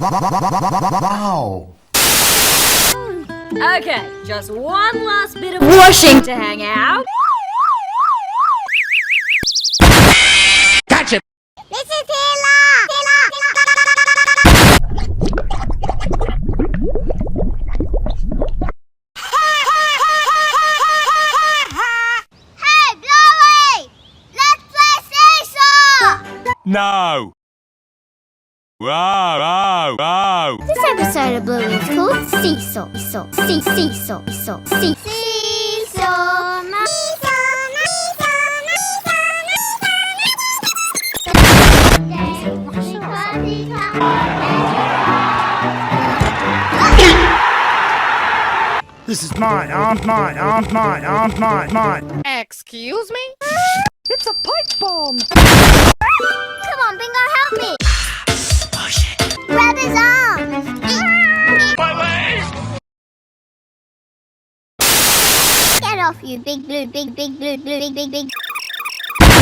Wow. Okay, just one last bit of washing to hang out. Gotcha! This is Taylor! Hey, Blowy! Let's play seesaw! No! Wow! This episode of Bluey is called Seesaw. Seesaw. This is mine. Excuse me? It's a pipe bomb! Come on, Bingo, help me! Grab his arm! My leg! Get off, you big blue.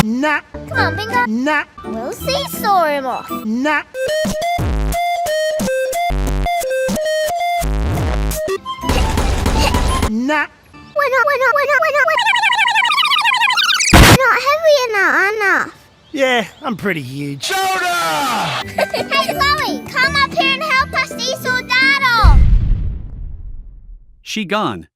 Nah, Come on, Bingo. nah, We'll seesaw him off. nah. Nah. We're not heavy enough. Yeah, I'm pretty huge. Soda! Hey, Chloe, come up here and help us seesaw Dad off. She gone.